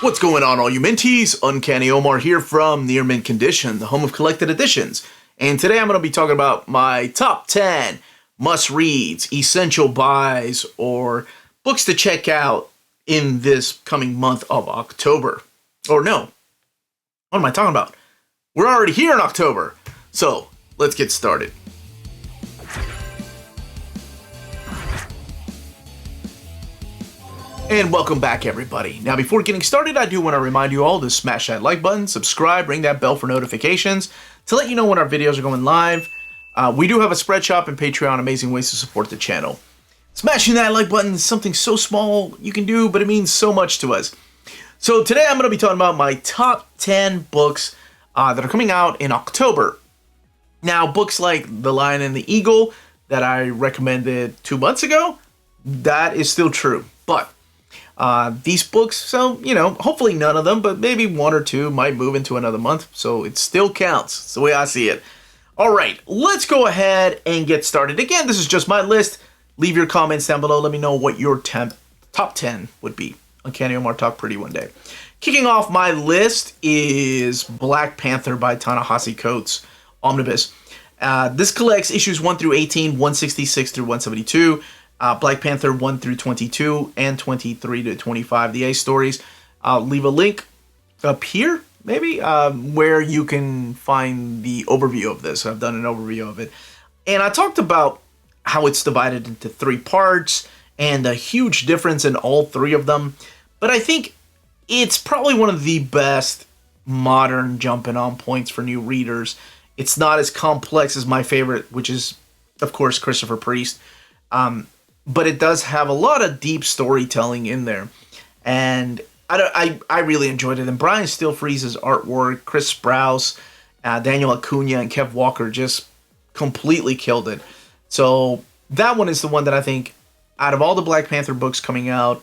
What's going on, all you Minties? Uncanny Omar here from Near Mint Condition, the home of collected editions. And today I'm going to be talking about my top 10 must-reads, essential buys, or books to check out in this coming month of October. Or no, what am I talking about? We're already here in October. So, let's get started. And welcome back, everybody. Now, before getting started, I do want to remind you all to smash that like button, subscribe, ring that bell for notifications to let you know when our videos are going live. We do have a spread shop and Patreon, amazing ways to support the channel. Smashing that like button is something so small you can do, but it means so much to us. So today I'm going to be talking about my top 10 books that are coming out in October. Now, books like The Lion and the Eagle that I recommended 2 months ago, that is still true. But these books, so, hopefully none of them, but maybe one or two might move into another month, so it still counts. It's the way I see it. All right, let's go ahead and get started. Again, this is just my list. Leave your comments down below. Let me know what your top 10 would be. Uncanny Omar Talk Pretty one day. Kicking off my list is Black Panther by Ta-Nehisi Coates Omnibus. This collects issues 1 through 18, 166 through 172. Black Panther 1 through 22 and 23 to 25, the A stories. I'll leave a link up here, maybe, where you can find the overview of this. I've done an overview of it. And I talked about how it's divided into 3 parts and a huge difference in all 3 of them. But I think it's probably one of the best modern jumping on points for new readers. It's not as complex as my favorite, which is, of course, Christopher Priest. But it does have a lot of deep storytelling in there. And I really enjoyed it. And Brian Stilfreeze's artwork, Chris Sprouse, Daniel Acuna, and Kev Walker just completely killed it. So that one is the one that I think, out of all the Black Panther books coming out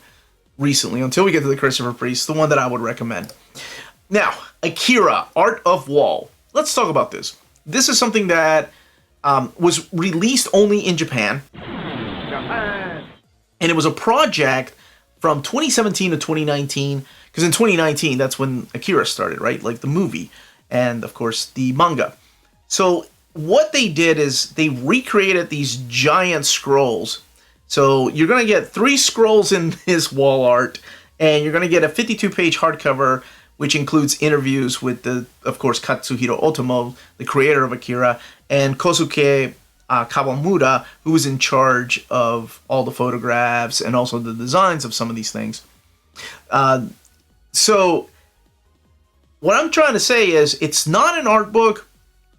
recently, until we get to the Christopher Priest, the one that I would recommend. Now, Akira, Art of Wall. Let's talk about this. This is something that was released only in Japan. And it was a project from 2017 to 2019, because in 2019, that's when Akira started, right? Like the movie, and of course, the manga. So what they did is they recreated these giant scrolls. So you're going to get 3 scrolls in this wall art, and you're going to get a 52-page hardcover, which includes interviews with, of course, Katsuhiro Otomo, the creator of Akira, and Kosuke Kawamura, who was in charge of all the photographs and also the designs of some of these things. So what I'm trying to say is it's not an art book,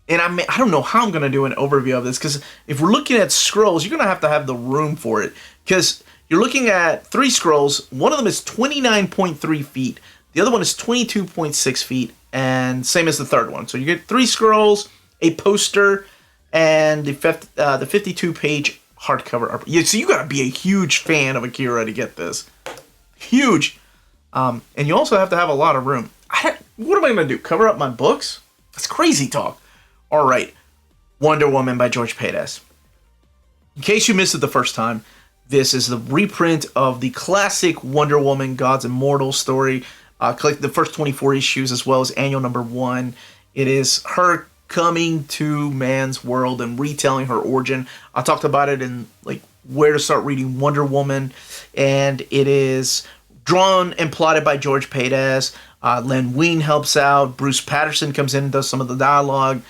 and I don't know how I'm going to do an overview of this, because if we're looking at scrolls, you're going to have the room for it, because you're looking at 3 scrolls. One of them is 29.3 feet. The other one is 22.6 feet, and same as the third one. So you get 3 scrolls, a poster, and the 52-page hardcover art. Yeah, so you gotta be a huge fan of Akira to get this. Huge. And you also have to have a lot of room. What am I gonna do? Cover up my books? That's crazy talk. All right. Wonder Woman by George Padas. In case you missed it the first time, this is the reprint of the classic Wonder Woman Gods and Mortals story. Collect the first 24 issues as well as annual number 1. It is her coming to man's world and retelling her origin. I talked about it in where to start reading Wonder Woman, and it is drawn and plotted by George Padas. Len Wein helps out. Bruce Patterson comes in and does some of the dialogue,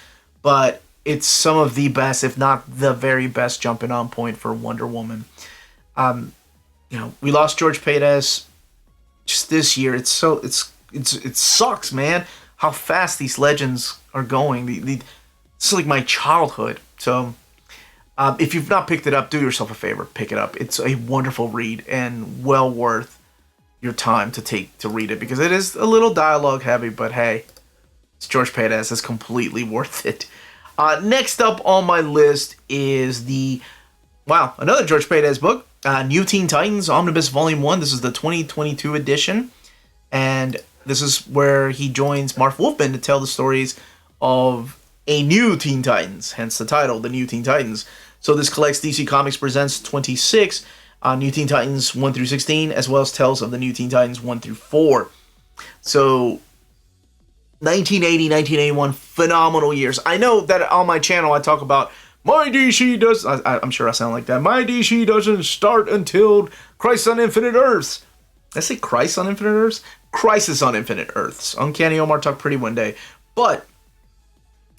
but it's some of the best, if not the very best, jumping on point for Wonder Woman. We lost George Padas just this year. It sucks, man, how fast these legends are going. It's like my childhood. So if you've not picked it up, do yourself a favor, pick it up. It's a wonderful read and well worth your time to take to read it, because it is a little dialogue heavy, but hey, it's George Padas. It's completely worth it. Next up on my list is another George Padas book, New Teen Titans Omnibus Volume 1. This is the 2022 edition, and this is where he joins Marv Wolfman to tell the stories of a new Teen Titans, hence the title, The New Teen Titans. So this collects DC Comics Presents 26, New Teen Titans 1 through 16, as well as tells of the New Teen Titans 1 through 4. So 1980, 1981, phenomenal years. I know that on my channel I talk about my DC does. I'm sure I sound like that. My DC doesn't start until Crisis on Infinite Earths. Did I say Crisis on Infinite Earths? Crisis on Infinite Earths. Uncanny Omar talked pretty one day. But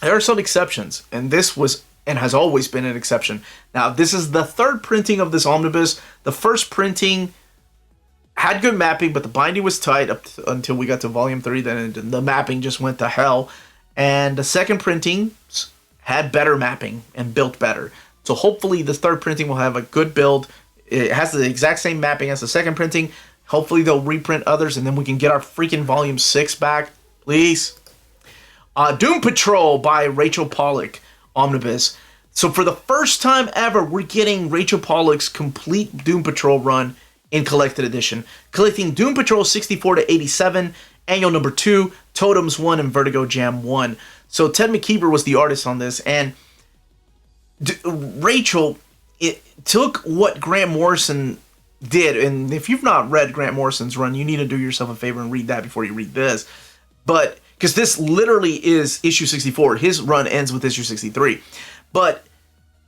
there are some exceptions, and this was and has always been an exception. Now, this is the third printing of this omnibus. The first printing had good mapping, but the binding was tight until we got to volume 3. Then the mapping just went to hell. And the second printing had better mapping and built better. So hopefully the third printing will have a good build. It has the exact same mapping as the second printing. Hopefully they'll reprint others, and then we can get our freaking volume 6 back, please. Doom Patrol by Rachel Pollack omnibus. So for the first time ever, we're getting Rachel Pollack's complete Doom Patrol run in collected edition, collecting Doom Patrol 64 to 87, Annual Number 2, Totems 1, and Vertigo Jam 1. So Ted McKeever was the artist on this, and Rachel, it took what Grant Morrison did, and if you've not read Grant Morrison's run, you need to do yourself a favor and read that before you read this. But because this literally is issue 64, his run ends with issue 63. But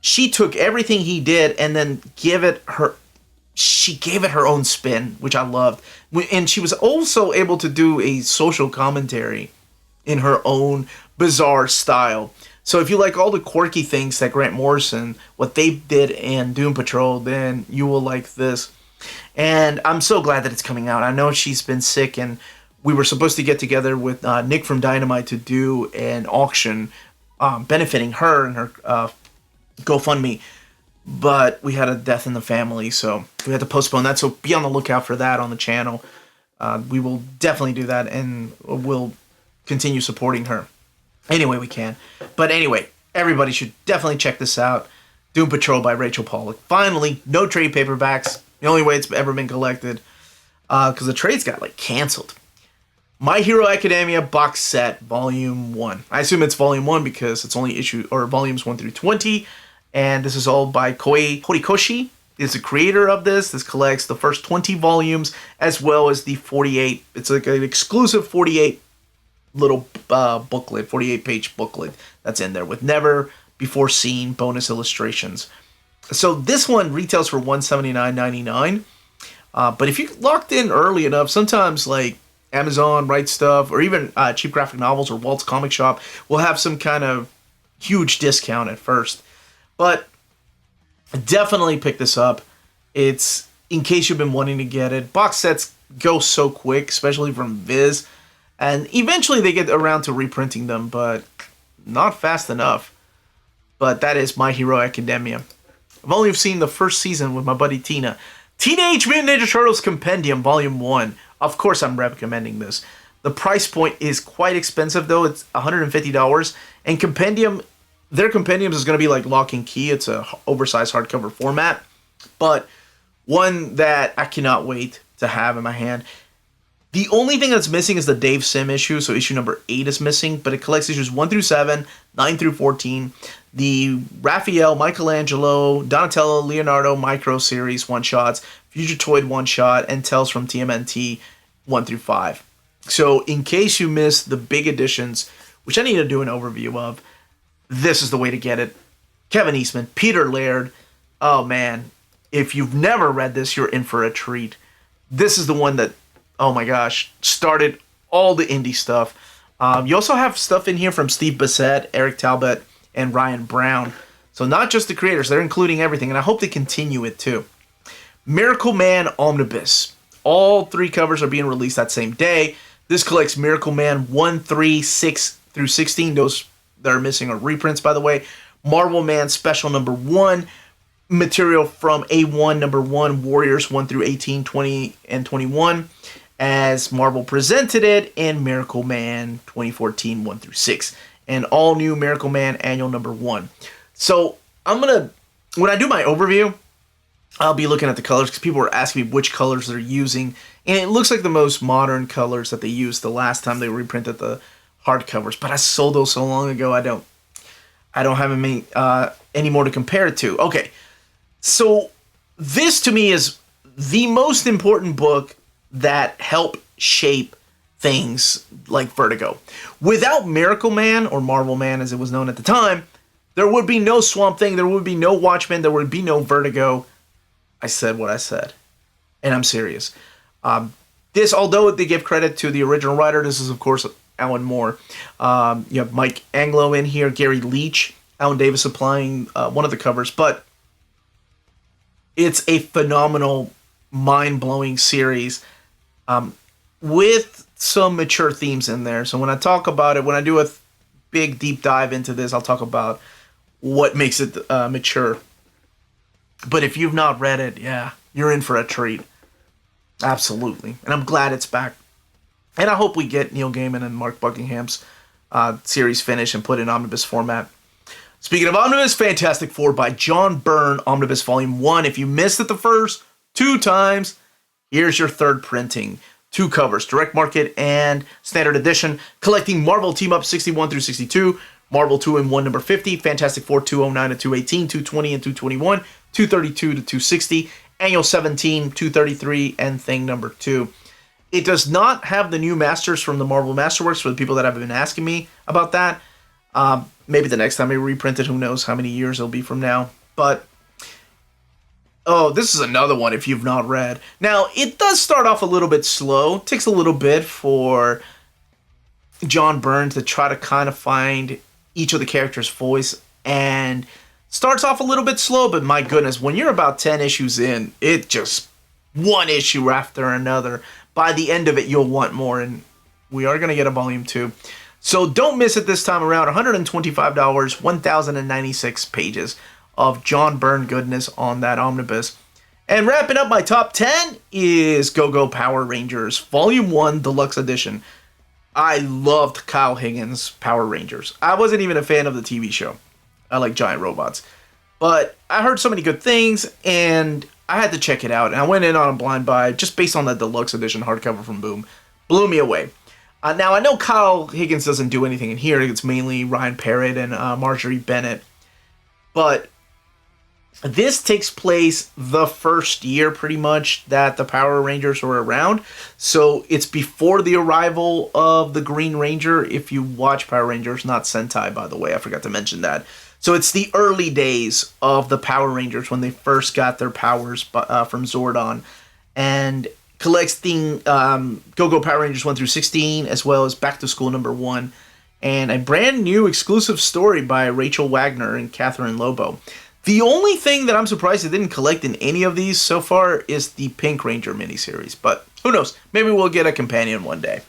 she took everything he did and then she gave it her own spin, which I loved. And she was also able to do a social commentary in her own bizarre style. So if you like all the quirky things that Grant Morrison, what they did in Doom Patrol, then you will like this. And I'm so glad that it's coming out. I know she's been sick, and we were supposed to get together with Nick from Dynamite to do an auction benefiting her and her GoFundMe. But we had a death in the family, so we had to postpone that. So be on the lookout for that on the channel. We will definitely do that, and we'll continue supporting her any way we can. But anyway, everybody should definitely check this out. Doom Patrol by Rachel Pollack. Finally, no trade paperbacks. The only way it's ever been collected. Because the trades got, canceled. My Hero Academia box set, volume 1. I assume it's volume 1 because it's only volumes 1 through 20. And this is all by Koei Horikoshi. Is the creator of this. This collects the first 20 volumes as well as the 48. It's like an exclusive 48 little booklet, 48-page booklet that's in there with never before seen bonus illustrations. So this one retails for $179.99. But if you locked in early enough, sometimes Amazon, Right Stuff, or even Cheap Graphic Novels or Walt's Comic Shop will have some kind of huge discount at first. But definitely pick this up. It's in case you've been wanting to get it. Box sets go so quick, especially from Viz. And eventually they get around to reprinting them, but not fast enough. But that is My Hero Academia. I've only seen the first season with my buddy Tina. Teenage Mutant Ninja Turtles Compendium, Volume 1. Of course I'm recommending this. The price point is quite expensive, though. It's $150. And Compendium, their Compendiums is going to be like Lock and Key. It's a oversized hardcover format. But one that I cannot wait to have in my hand. The only thing that's missing is the Dave Sim issue, so issue number 8 is missing, but it collects issues 1 through 7, 9 through 14, the Raphael, Michelangelo, Donatello, Leonardo Micro Series one-shots, Fugitoid one-shot, and Tales from TMNT 1 through 5. So in case you missed the big editions, which I need to do an overview of, this is the way to get it. Kevin Eastman, Peter Laird. Oh man, if you've never read this, you're in for a treat. This is the one that, oh my gosh, started all the indie stuff. You also have stuff in here from Steve Bissett, Eric Talbot, and Ryan Brown. So not just the creators, they're including everything, and I hope they continue it too. Miracle Man Omnibus. All 3 covers are being released that same day. This collects Miracle Man 1, 3, 6 through 16. Those that are missing are reprints, by the way. Marvel Man Special number 1. Material from A1 number 1, Warriors 1 through 18, 20, and 21. As Marvel presented it in Miracle Man 2014 1 through 6, and all new Miracle Man Annual number 1. So when I do my overview, I'll be looking at the colors because people were asking me which colors they're using, and it looks like the most modern colors that they used the last time they reprinted the hardcovers. But I sold those so long ago, I don't have any more to compare it to. Okay, so this to me is the most important book that helped shape things like Vertigo. Without Miracle Man, or Marvel Man as it was known at the time, there would be no Swamp Thing, there would be no Watchmen, there would be no Vertigo. I said what I said. And I'm serious. This, although they give credit to the original writer, this is, of course, Alan Moore. You have Mike Anglo in here, Gary Leach, Alan Davis supplying one of the covers. But it's a phenomenal, mind-blowing series with some mature themes in there. So when I talk about it, when I do a big deep dive into this, I'll talk about what makes it mature. But if you've not read it, yeah, you're in for a treat. Absolutely. And I'm glad it's back. And I hope we get Neil Gaiman and Mark Buckingham's series finished and put in omnibus format. Speaking of omnibus, Fantastic Four by John Byrne, Omnibus Volume 1. If you missed it the first 2 times, here's your third printing. 2 covers, direct market and standard edition, collecting Marvel Team Up 61 through 62, Marvel 2-in-1 number 50, Fantastic Four 209 to 218, 220 and 221, 232 to 260, Annual 17, 233, and Thing number 2. It does not have the new masters from the Marvel Masterworks for the people that have been asking me about that. Maybe the next time I reprint it, who knows how many years it'll be from now. But, oh, this is another one if you've not read. Now, it does start off a little bit slow. It takes a little bit for John Byrne to try to kind of find each of the characters' voice, and starts off a little bit slow, but my goodness, when you're about 10 issues in, it just one issue after another. By the end of it, you'll want more, and we are going to get a volume 2. So don't miss it this time around. $125, 1,096 pages of John Byrne goodness on that omnibus. And wrapping up my top 10 is Go-Go Power Rangers, Volume 1, Deluxe Edition. I loved Kyle Higgins' Power Rangers. I wasn't even a fan of the TV show. I like giant robots. But I heard so many good things, and I had to check it out. And I went in on a blind buy just based on the Deluxe Edition hardcover from Boom. Blew me away. Now, I know Kyle Higgins doesn't do anything in here. It's mainly Ryan Parrott and Marjorie Bennett. But this takes place the first year, pretty much, that the Power Rangers were around. So it's before the arrival of the Green Ranger, if you watch Power Rangers, not Sentai, by the way. I forgot to mention that. So it's the early days of the Power Rangers when they first got their powers from Zordon. And collecting Go-Go Power Rangers 1 through 16, as well as Back to School number 1. And a brand new exclusive story by Rachel Wagner and Catherine Lobo. The only thing that I'm surprised I didn't collect in any of these so far is the Pink Ranger miniseries. But who knows? Maybe we'll get a companion one day.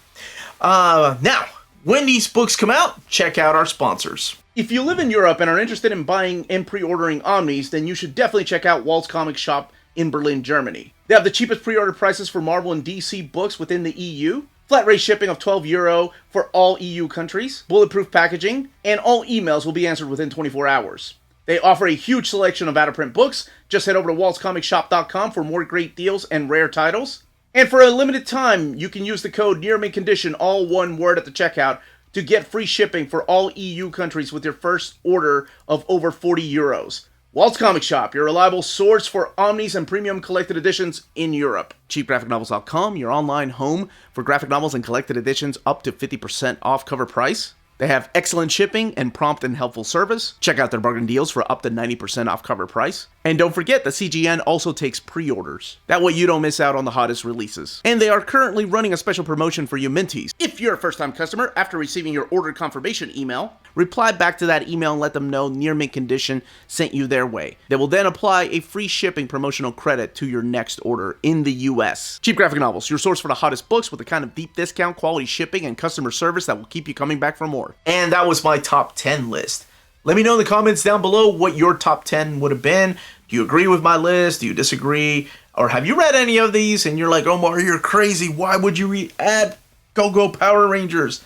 Now, when these books come out, check out our sponsors. If you live in Europe and are interested in buying and pre-ordering Omnis, then you should definitely check out Walt's Comic Shop in Berlin, Germany. They have the cheapest pre-order prices for Marvel and DC books within the EU, flat rate shipping of €12 for all EU countries, bulletproof packaging, and all emails will be answered within 24 hours. They offer a huge selection of out-of-print books. Just head over to waltzcomicshop.com for more great deals and rare titles. And for a limited time, you can use the code nearmintcon, all one word at the checkout, to get free shipping for all EU countries with your first order of over €40. Walt's Comic Shop, your reliable source for omnis and premium collected editions in Europe. CheapGraphicNovels.com, your online home for graphic novels and collected editions up to 50% off cover price. They have excellent shipping and prompt and helpful service. Check out their bargain deals for up to 90% off cover price. And don't forget that CGN also takes pre-orders. That way you don't miss out on the hottest releases. And they are currently running a special promotion for you Minties. If you're a first-time customer, after receiving your order confirmation email, reply back to that email and let them know Near Mint Condition sent you their way. They will then apply a free shipping promotional credit to your next order in the US. Cheap Graphic Novels, your source for the hottest books with the kind of deep discount, quality shipping, and customer service that will keep you coming back for more. And that was my top 10 list. Let me know in the comments down below what your top 10 would have been. Do you agree with my list? Do you disagree? Or have you read any of these and you're like, Omar, you're crazy. Why would you add Go-Go Power Rangers?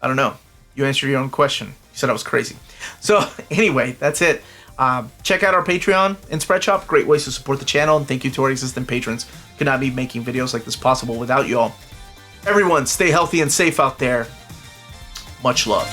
I don't know. You answered your own question. You said I was crazy. So anyway, that's it. Check out our Patreon and Spreadshop. Great ways to support the channel. And thank you to our existing patrons. Could not be making videos like this possible without you all. Everyone, stay healthy and safe out there. Much love.